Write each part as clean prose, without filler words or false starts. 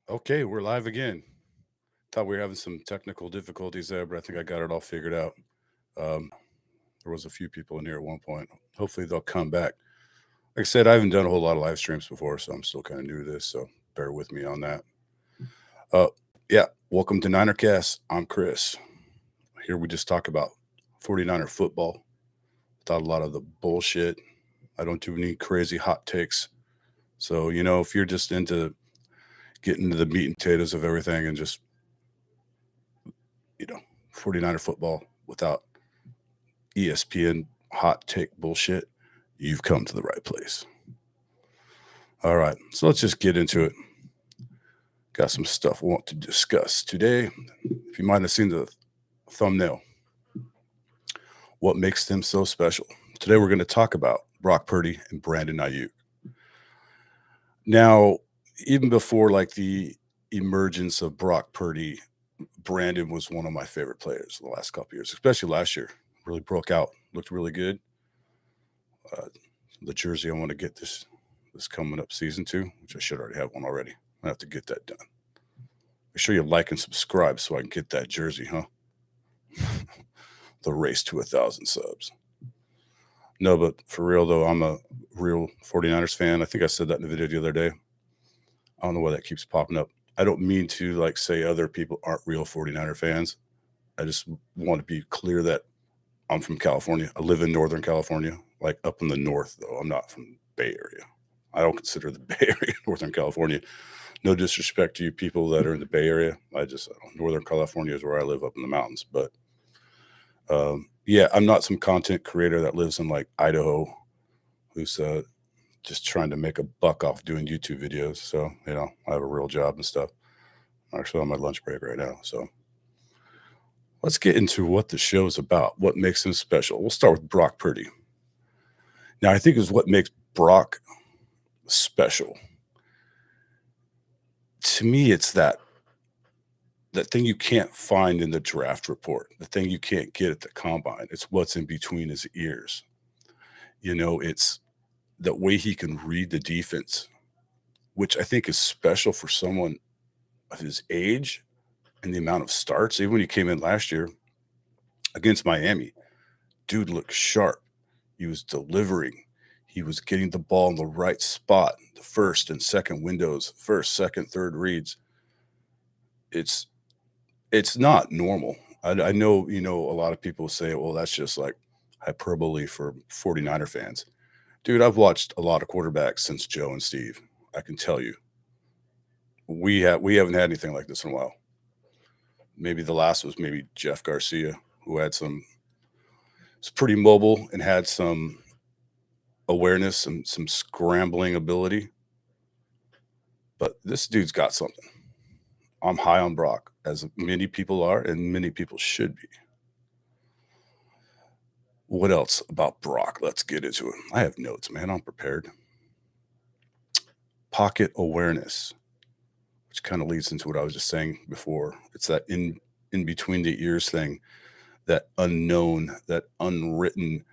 Okay, we're live again. Thought we were having some technical difficulties there, but I think I got it all figured out. There was a few people in here at one point. Hopefully they'll come back. Like I said, I haven't done a whole lot of live streams before, so I'm still kind of new to this, so bear with me on that. Uh, yeah, welcome to NinerCast. I'm Chris. Here we just talk about 49er football without a lot of the bullshit. I don't do any crazy hot takes. So, if you're just into getting to the meat and potatoes of everything and just, you know, 49er football without ESPN hot take bullshit, you've come to the right place. All right, so let's just get into it. Got some stuff we want to discuss today. If you might have seen the thumbnail, what makes them so special? Today we're going to talk about Brock Purdy and Brandon Aiyuk. Now, even before like the emergence of Brock Purdy, Brandon was one of my favorite players the last couple years, especially last year. Really broke out, looked really good. Uh, the jersey I want to get this coming up season 2, which I should already have one already. I have to get that done. Make sure you like and subscribe so I can get that jersey, huh? The race to 1,000 subs. No, but for real though, I'm a real 49ers fan. I think I said that in the video the other day. I don't know why that keeps popping up. I don't mean to like say other people aren't real 49er fans. I just want to be clear that I'm from California. I live in Northern California, like up in the north, though. I'm not from the Bay Area. I don't consider the Bay Area Northern California. No disrespect to you people that are in the Bay Area. Northern California is where I live up in the mountains. But yeah, I'm not some content creator that lives in like Idaho who's just trying to make a buck off doing YouTube videos. So, I have a real job and stuff. I'm actually on my lunch break right now. So let's get into what the show is about, what makes him special. We'll start with Brock Purdy. Now, I think is what makes Brock special. To me, it's that thing you can't find in the draft report, the thing you can't get at the combine. It's what's in between his ears. It's the way he can read the defense, which I think is special for someone of his age and the amount of starts. Even when he came in last year against Miami, dude looked sharp. He was delivering. He was getting the ball in the right spot, the first and second windows, first, second, third reads. It's not normal. I know, a lot of people say, well, that's just like hyperbole for 49er fans. Dude, I've watched a lot of quarterbacks since Joe and Steve. I can tell you. We haven't had anything like this in a while. Maybe the last was maybe Jeff Garcia, who was pretty mobile and had some awareness and some scrambling ability. But this dude's got something. I'm high on Brock, as many people are, and many people should be. What else about Brock? Let's get into it. I have notes, man. I'm prepared. Pocket awareness, which kind of leads into what I was just saying before. It's that in between the ears thing, that unknown, that unwritten,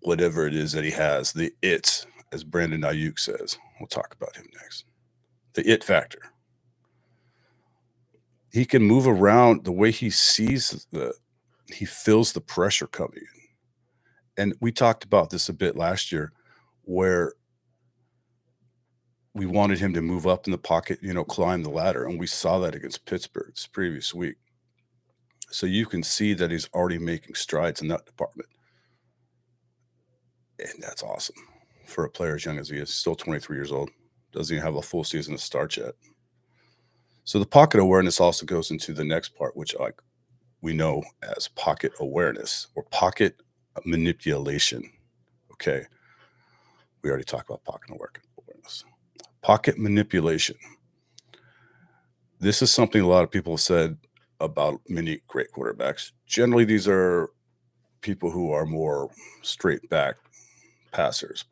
whatever it is that he has, the it, as Brandon Aiyuk says. We'll talk about him next. The it factor. He can move around the way he sees he feels the pressure coming. And we talked about this a bit last year where we wanted him to move up in the pocket, climb the ladder. And we saw that against Pittsburgh this previous week. So you can see that he's already making strides in that department. And that's awesome for a player as young as he is. Still 23 years old. Doesn't even have a full season to start yet. So the pocket awareness also goes into the next part, which we know as pocket awareness or pocket manipulation. Okay. We already talked about pocket awareness. Pocket manipulation. This is something a lot of people have said about many great quarterbacks. Generally, these are people who are more straight back passers,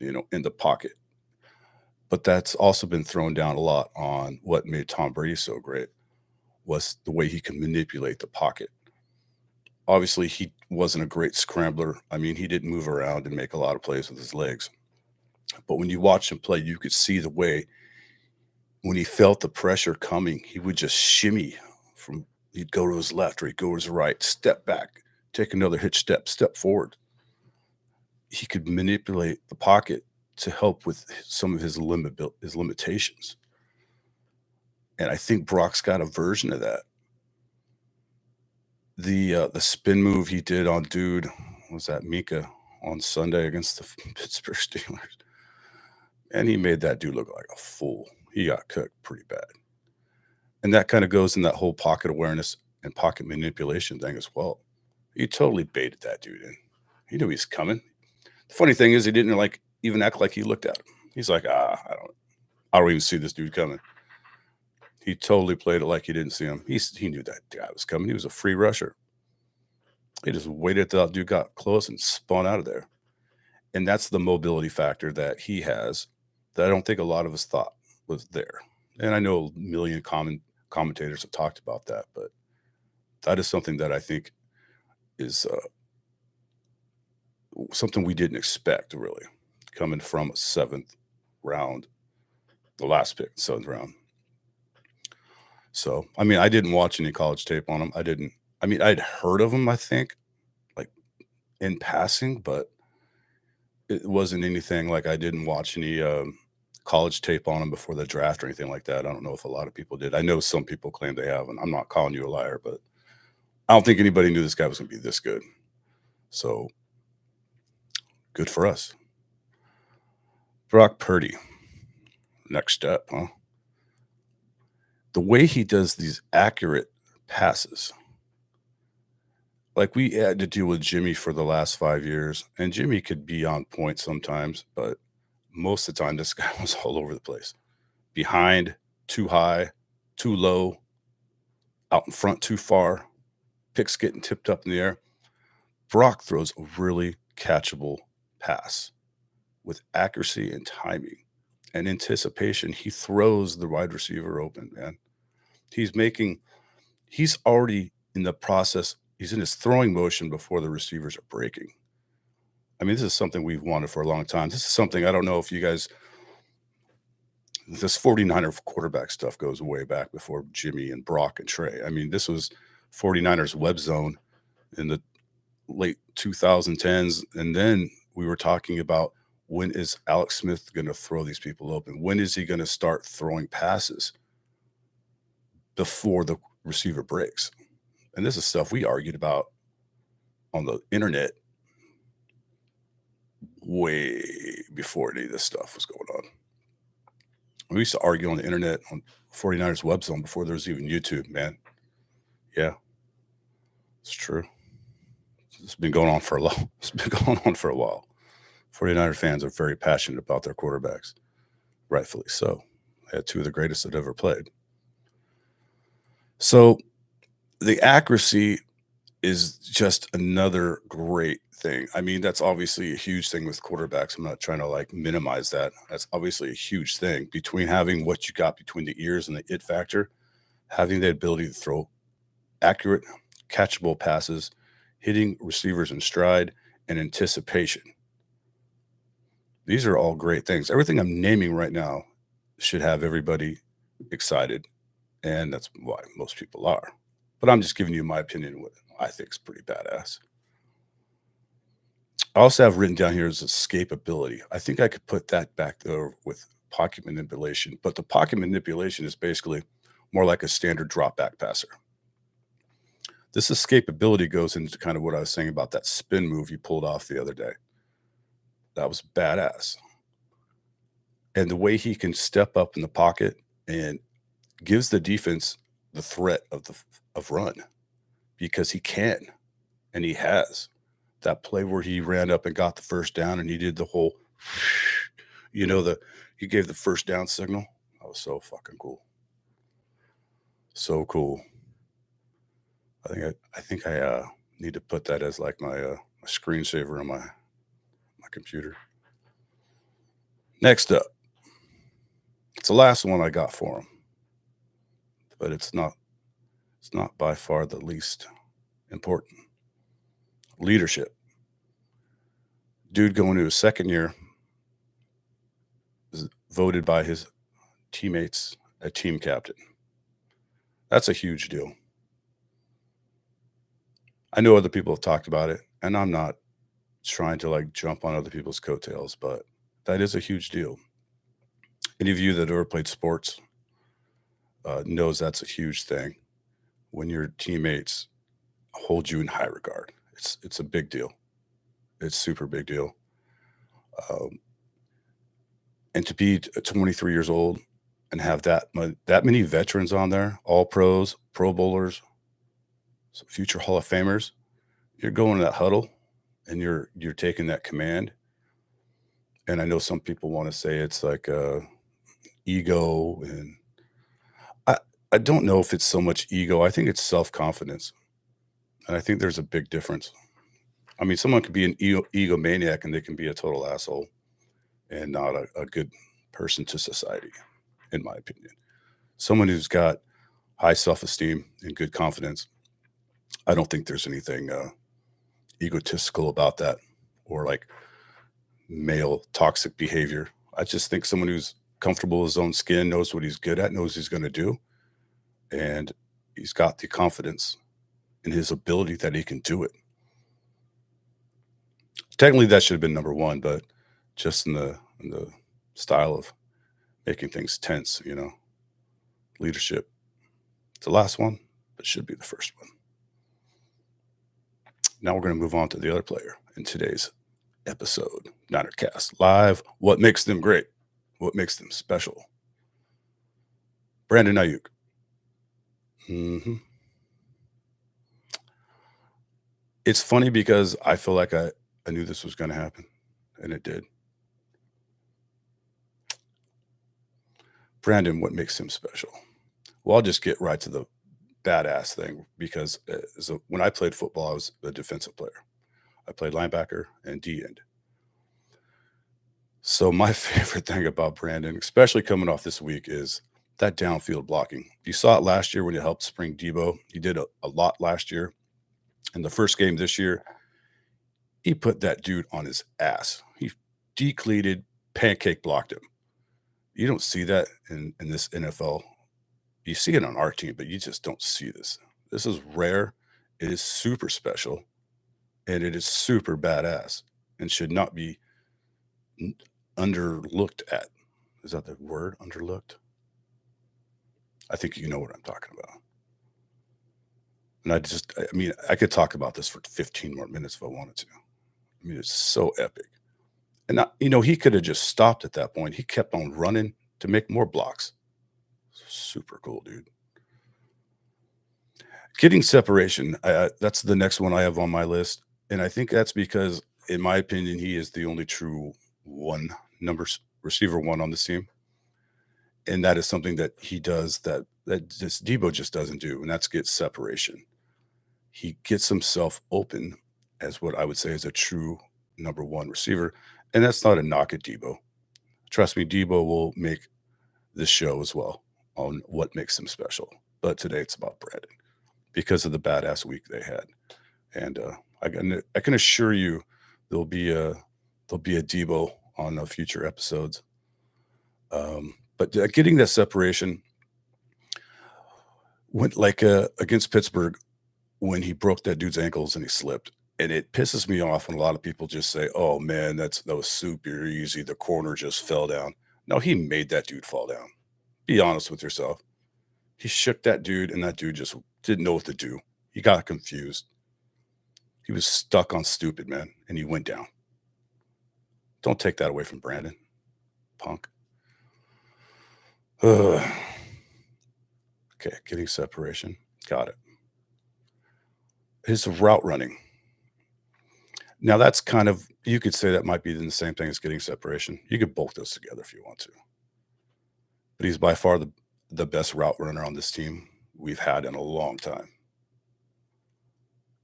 in the pocket. But that's also been thrown down a lot on what made Tom Brady so great was the way he can manipulate the pocket. Obviously, he wasn't a great scrambler. I mean, he didn't move around and make a lot of plays with his legs. But when you watch him play, you could see the way when he felt the pressure coming, he would just shimmy from he'd go to his left or he'd go to his right, step back, take another hitch step, step forward. He could manipulate the pocket to help with some of his limitations. And I think Brock's got a version of that. The spin move he did on dude was that Mika on Sunday against the Pittsburgh Steelers, and he made that dude look like a fool. He got cooked pretty bad. And that kind of goes in that whole pocket awareness and pocket manipulation thing as well. He totally baited that dude in. He knew he's coming. The funny thing is he didn't like even act like he looked at him. He's like, I don't even see this dude coming. He totally played it like he didn't see him. He knew that guy was coming. He was a free rusher. He just waited till that dude got close and spun out of there. And that's the mobility factor that he has that I don't think a lot of us thought was there. And I know a million commentators have talked about that, but that is something that I think is something we didn't expect really coming from a seventh round, the last pick, seventh round. So, I mean, I didn't watch any college tape on him. I'd heard of him, I think, like in passing, but it wasn't anything like I didn't watch any college tape on him before the draft or anything like that. I don't know if a lot of people did. I know some people claim they have, and I'm not calling you a liar, but I don't think anybody knew this guy was going to be this good. So good for us. Brock Purdy. Next step, huh? The way he does these accurate passes. Like we had to deal with Jimmy for the last 5 years, and Jimmy could be on point sometimes, but most of the time this guy was all over the place. Behind, too high, too low, out in front too far, picks getting tipped up in the air. Brock throws a really catchable pass with accuracy and timing and anticipation. He throws the wide receiver open, man. He's already in the process. He's in his throwing motion before the receivers are breaking. I mean, this is something we've wanted for a long time. This is something I don't know if you guys, this 49er quarterback stuff goes way back before Jimmy and Brock and Trey. I mean, this was 49ers web zone in the late 2010s. And then we were talking about when is Alex Smith going to throw these people open? When is he going to start throwing passes before the receiver breaks? And this is stuff we argued about on the internet way before any of this stuff was going on. We used to argue on the internet on 49ers web zone before there was even YouTube, man. Yeah, it's true. It's been going on for a long. It's been going on for a while. 49er fans are very passionate about their quarterbacks, rightfully so. They had two of the greatest that ever played. So the accuracy is just another great thing. I mean, that's obviously a huge thing with quarterbacks. I'm not trying to like minimize that. That's obviously a huge thing between having what you got between the ears and the it factor, having the ability to throw accurate, catchable passes, hitting receivers in stride, and anticipation. These are all great things. Everything I'm naming right now should have everybody excited, and that's why most people are. But I'm just giving you my opinion, what I think is pretty badass. I also have written down here is escapability. I think I could put that back there with pocket manipulation, but the pocket manipulation is basically more like a standard drop back passer. This escapability goes into kind of what I was saying about that spin move you pulled off the other day. That was badass. And the way he can step up in the pocket and gives the defense the threat of run because he can and he has. That play where he ran up and got the first down and he did the whole, he gave the first down signal. That was so fucking cool. So cool. I think I need to put that as like my screensaver on my computer. Next up, it's the last one I got for him, but it's not by far the least important. Leadership. Dude going to his second year is voted by his teammates a team captain. That's a huge deal. I know other people have talked about it, and I'm not trying to like jump on other people's coattails, but that is a huge deal. Any of you that ever played sports knows that's a huge thing when your teammates hold you in high regard. It's a big deal. It's super big deal. Um, and to be 23 years old and have that many veterans on there, all pros, Pro Bowlers, some future Hall of Famers, you're going to that huddle and you're taking that command. And I know some people want to say it's like ego, and I I don't know if it's so much ego. I think it's self confidence, and I think there's a big difference. I mean, someone could be an egomaniac and they can be a total asshole and not a good person to society, in my opinion. Someone who's got high self esteem and good confidence, I don't think there's anything egotistical about that or like male toxic behavior. I just think someone who's comfortable in his own skin, knows what he's good at, knows he's going to do, and he's got the confidence in his ability that he can do it. Technically, that should have been number one, but just in the style of making things tense, leadership. It's the last one, but should be the first one. Now we're going to move on to the other player in today's episode, NinerCast Live. What makes them great? What makes them special? Brandon Aiyuk. hmm It's funny because I feel like I knew this was going to happen, and it did. Brandon, what makes him special? Well, I'll just get right to the badass thing because when I played football, I was a defensive player. I played linebacker and D end. So my favorite thing about Brandon, especially coming off this week, is that downfield blocking. You saw it last year when he helped spring Debo. He did a lot last year. In the first game this year, he put that dude on his ass. He decleated, pancake blocked him. You don't see that in this NFL. You see it on our team, but you just don't see this. This is rare. It is super special, and it is super badass, and should not be n- underlooked at. Is that the word? Underlooked? I think you know what I'm talking about. And I mean, I could talk about this for 15 more minutes if I wanted to. I mean, it's so epic. And he could have just stopped at that point. He kept on running to make more blocks. Super cool, dude. Getting separation. That's the next one I have on my list. And I think that's because, in my opinion, he is the only true one receiver one on this team. And that is something that he does that just Debo just doesn't do, and that's get separation. He gets himself open as what I would say is a true number one receiver. And that's not a knock at Debo. Trust me, Debo will make this show as well on what makes him special. But today it's about Brandon because of the badass week they had. And I can assure you there'll be a Debo on future episodes. But getting that separation went like against Pittsburgh when he broke that dude's ankles and he slipped. And it pisses me off when a lot of people just say, "Oh man, that was super easy. The corner just fell down." No, he made that dude fall down. Be honest with yourself. He shook that dude, and that dude just didn't know what to do. He got confused. He was stuck on stupid, man, and he went down. Don't take that away from Brandon, punk. Ugh. Okay, getting separation. Got it. His route running. Now that's kind of you could say that might be the same thing as getting separation. You could both those together if you want to. But he's by far the best route runner on this team we've had in a long time.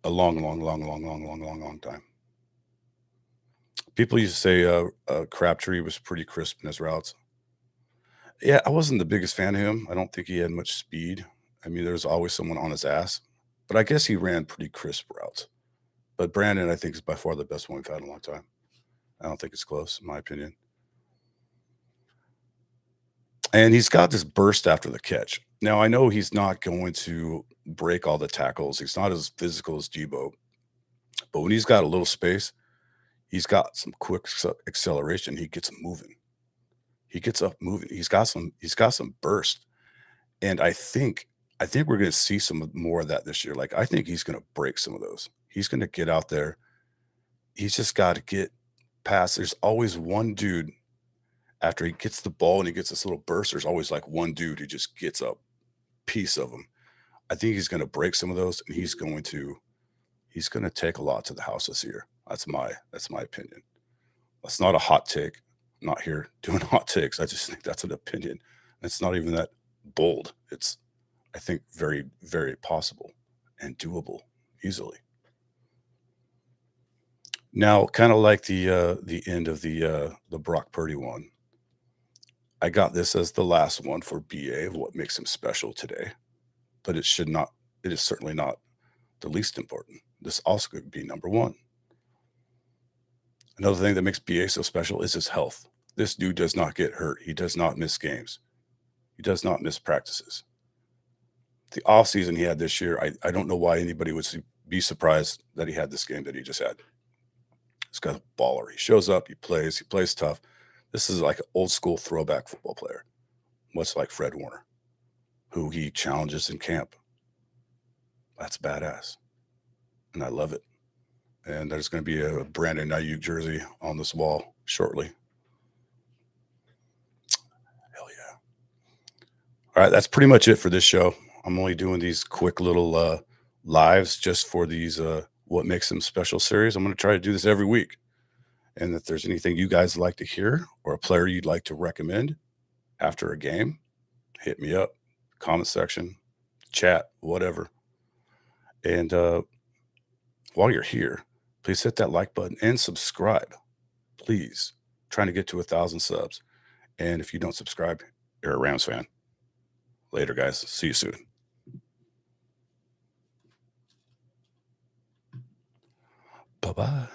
A long, long, long, long, long, long, long, long time. People used to say Crabtree was pretty crisp in his routes. Yeah, I wasn't the biggest fan of him. I don't think he had much speed. I mean, there was always someone on his ass, but I guess he ran pretty crisp routes. But Brandon, I think, is by far the best one we've had in a long time. I don't think it's close, in my opinion. And he's got this burst after the catch. Now, I know he's not going to break all the tackles. He's not as physical as Debo, but when he's got a little space, he's got some quick acceleration. He gets moving. He gets up moving. He's got some burst. And I think we're gonna see more of that this year. Like, I think he's gonna break some of those. He's gonna get out there. He's just gotta get past. There's always one dude after he gets the ball and he gets this little burst, there's always like one dude who just gets a piece of him. I think he's gonna break some of those and he's gonna take a lot to the house this year. That's my opinion. That's not a hot take. I'm not here doing hot takes. I just think that's an opinion. It's not even that bold. It's, I think, very, very possible and doable easily. Now, kind of like the end of the Brock Purdy one, I got this as the last one for BA of what makes him special today, but it should not. It is certainly not the least important. This also could be number one. Another thing that makes BA so special is his health. This dude does not get hurt. He does not miss games. He does not miss practices. The offseason he had this year, I don't know why anybody would be surprised that he had this game that he just had. This guy's a baller. He shows up, he plays tough. This is like an old school throwback football player, much like Fred Warner, who he challenges in camp. That's badass. And I love it. And there's going to be a Brandon Aiyuk jersey on this wall shortly. Hell yeah. All right, that's pretty much it for this show. I'm only doing these quick little lives just for these what makes them special series. I'm going to try to do this every week. And if there's anything you guys like to hear or a player you'd like to recommend after a game, hit me up, comment section, chat, whatever. And while you're here, please hit that like button and subscribe. Please. Trying to get to 1,000 subs. And if you don't subscribe, you're a Rams fan. Later, guys. See you soon. Bye bye.